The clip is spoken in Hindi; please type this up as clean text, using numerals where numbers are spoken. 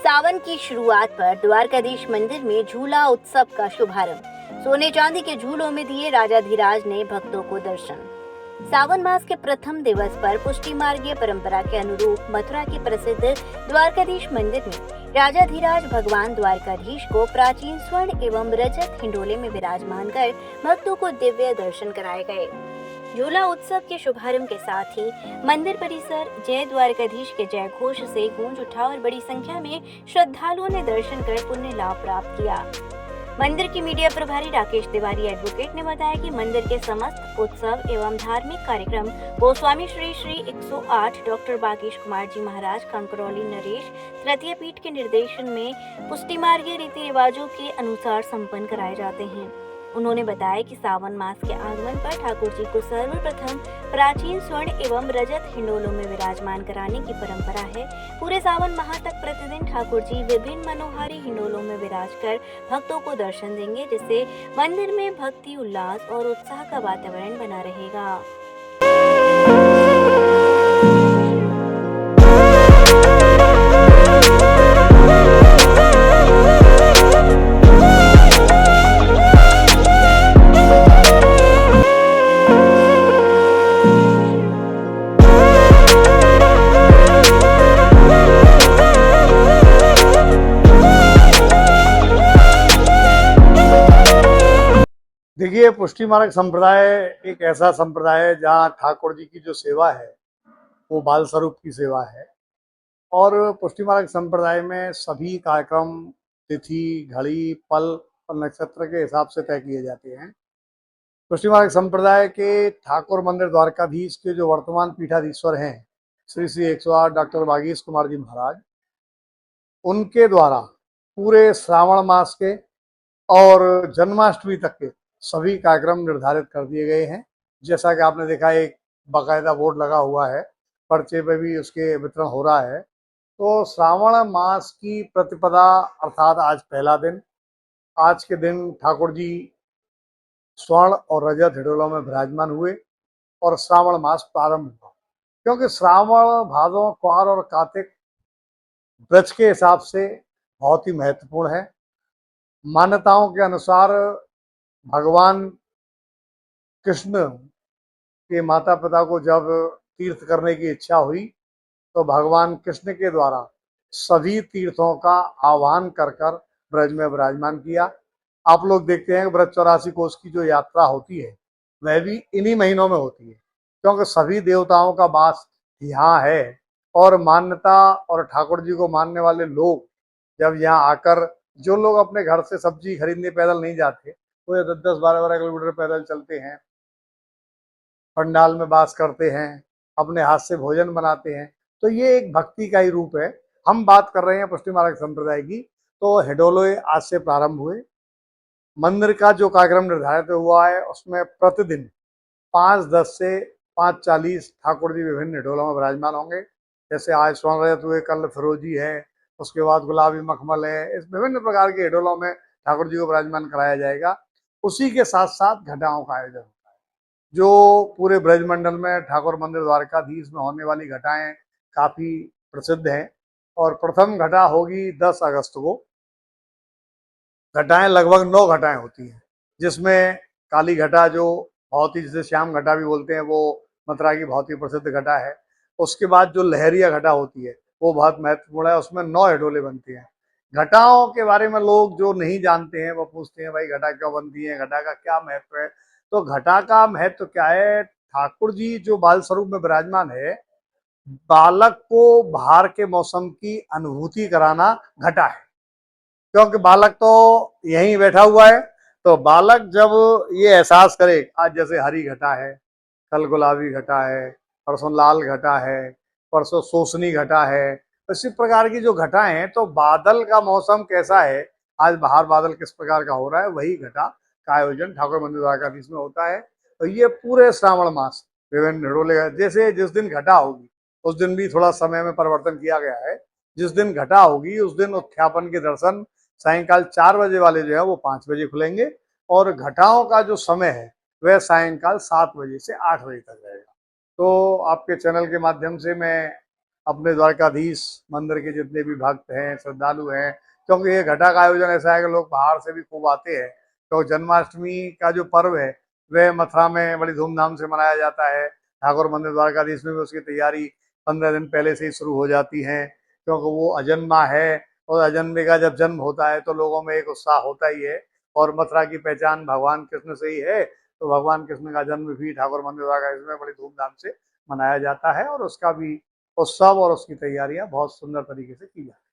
सावन की शुरुआत पर द्वारकाधीश मंदिर में झूला उत्सव का शुभारंभ। सोने चांदी के झूलों में दिए राजाधिराज ने भक्तों को दर्शन। सावन मास के प्रथम दिवस पर पुष्टि मार्गीय परंपरा के अनुरूप मथुरा के प्रसिद्ध द्वारकाधीश मंदिर में राजाधिराज भगवान द्वारकाधीश को प्राचीन स्वर्ण एवं रजत हिंडोले में विराजमान कर भक्तों को दिव्य दर्शन कराए गए। झूला उत्सव के शुभारंभ के साथ ही मंदिर परिसर जय द्वारकाधीश के जय घोष से गूंज उठा और बड़ी संख्या में श्रद्धालुओं ने दर्शन कर पुण्य लाभ प्राप्त किया। मंदिर की मीडिया प्रभारी राकेश तिवारी एडवोकेट ने बताया कि मंदिर के समस्त उत्सव एवं धार्मिक कार्यक्रम गोस्वामी श्री श्री 108 डॉक्टर बागेश कुमार जी महाराज कंकरौली नरेश तृतीय पीठ के निर्देशन में पुष्टि मार्गीय रीति रिवाजों के अनुसार संपन्न कराए जाते हैं। उन्होंने बताया कि सावन मास के आगमन पर ठाकुर जी को सर्वप्रथम प्राचीन स्वर्ण एवं रजत हिंडोलों में विराजमान कराने की परंपरा है। पूरे सावन माह तक प्रतिदिन ठाकुर जी विभिन्न मनोहारी हिंडोलों में विराज कर भक्तों को दर्शन देंगे, जिससे मंदिर में भक्ति उल्लास और उत्साह का वातावरण बना रहेगा। देखिए, पुष्टि मार्ग संप्रदाय एक ऐसा संप्रदाय है जहाँ ठाकुर जी की जो सेवा है वो बाल स्वरूप की सेवा है। और पुष्टि मार्ग संप्रदाय में सभी कार्यक्रम तिथि, घड़ी, पल और नक्षत्र के हिसाब से तय किए जाते हैं। पुष्टि मार्ग संप्रदाय के ठाकुर मंदिर द्वारकाधीश के जो वर्तमान पीठाधीश्वर हैं श्री श्री 108 डॉक्टर बागेश कुमार जी महाराज, उनके द्वारा पूरे श्रावण मास के और जन्माष्टमी तक के सभी कार्यक्रम निर्धारित कर दिए गए हैं। जैसा कि आपने देखा, एक बाकायदा बोर्ड लगा हुआ है, पर्चे पे भी उसके वितरण हो रहा है। तो श्रावण मास की प्रतिपदा अर्थात आज पहला दिन, आज के दिन ठाकुर जी स्वर्ण और रजत हिंडोलों में विराजमान हुए और श्रावण मास प्रारंभ हुआ। क्योंकि श्रावण, भादों, क्वार और कार्तिक ब्रज के हिसाब से बहुत ही महत्वपूर्ण है। मान्यताओं के अनुसार भगवान कृष्ण के माता पिता को जब तीर्थ करने की इच्छा हुई तो भगवान कृष्ण के द्वारा सभी तीर्थों का आह्वान कर कर ब्रज में विराजमान किया। आप लोग देखते हैं कि ब्रज 84 कोस की जो यात्रा होती है वह भी इन्हीं महीनों में होती है, क्योंकि सभी देवताओं का वास यहाँ है। और मान्यता और ठाकुर जी को मानने वाले लोग जब यहाँ आकर, जो लोग अपने घर से सब्जी खरीदने पैदल नहीं जाते, वो 10-10, 12-12 किलोमीटर पैदल चलते हैं, पंडाल में वास करते हैं, अपने हाथ से भोजन बनाते हैं, तो ये एक भक्ति का ही रूप है। हम बात कर रहे हैं पुष्टि मार्ग संप्रदाय की। तो हिंडोले आज से प्रारंभ हुए। मंदिर का जो कार्यक्रम निर्धारित हुआ है उसमें प्रतिदिन 5:10 से 5:40 ठाकुर जी विभिन्न हिंडोलों में विराजमान होंगे। जैसे आज स्वर्ण रजत हुए, कल फिरोजी है, उसके बाद गुलाबी मखमल है। इस विभिन्न प्रकार के हिंडोलों में ठाकुर जी को विराजमान कराया जाएगा। उसी के साथ साथ घटाओं का आयोजन होता है, जो पूरे ब्रजमंडल में ठाकुर मंदिर द्वारकाधीश में होने वाली घटाएं काफी प्रसिद्ध हैं। और प्रथम घटा होगी 10 अगस्त को। घटाएं लगभग 9 घटाएं होती हैं, जिसमें काली घटा, जो बहुत ही, जिसे श्याम घटा भी बोलते हैं, वो मथुरा की बहुत ही प्रसिद्ध घटा है। उसके बाद जो लहरिया घटा होती है वो बहुत महत्वपूर्ण है, उसमें 9 हिंडोले बनते हैं। घटाओं के बारे में लोग जो नहीं जानते हैं वो पूछते हैं, भाई घटा क्यों बनती है, घटा का क्या महत्व है। तो घटा का महत्व क्या है? ठाकुर जी जो बाल स्वरूप में विराजमान है, बालक को बाहर के मौसम की अनुभूति कराना घटा है। क्योंकि बालक तो यहीं बैठा हुआ है, तो बालक जब ये एहसास करे, आज जैसे हरी घटा है, कल गुलाबी घटा है, परसों लाल घटा है, परसों सोसनी घटा है, इसी प्रकार की जो घटाएं हैं, तो बादल का मौसम कैसा है, आज बाहर बादल किस प्रकार का हो रहा है, वही घटा का आयोजन ठाकुर मंदिर द्वारकाधीश में होता है। तो ये पूरे श्रावण मास विभिन्न हिंडोले, जैसे जिस दिन घटा होगी उस दिन भी थोड़ा समय में परिवर्तन किया गया है। जिस दिन घटा होगी उस दिन उत्थापन के दर्शन सायंकाल 4 बजे वाले जो है वो 5 बजे खुलेंगे, और घटाओं का जो समय है वह सायंकाल 7 बजे से 8 बजे तक रहेगा। तो आपके चैनल के माध्यम से मैं अपने द्वारकाधीश मंदिर के जितने भी भक्त हैं, श्रद्धालु हैं, क्योंकि ये घटा का आयोजन ऐसा है कि लोग बाहर से भी खूब आते हैं। तो जन्माष्टमी का जो पर्व है वह मथुरा में बड़ी धूमधाम से मनाया जाता है। ठाकुर मंदिर द्वारकाधीश में भी उसकी तैयारी 15 दिन पहले से ही शुरू हो जाती है, क्योंकि वो अजन्मा है और अजन्मे का जब जन्म होता है तो लोगों में एक उत्साह होता ही है। और मथुरा की पहचान भगवान कृष्ण से ही है, तो भगवान कृष्ण का जन्म भी ठाकुर मंदिर द्वारकाधीश में बड़ी धूमधाम से मनाया जाता है और उसका भी उत्सव और उसकी तैयारियां बहुत सुंदर तरीके से की जाती हैं।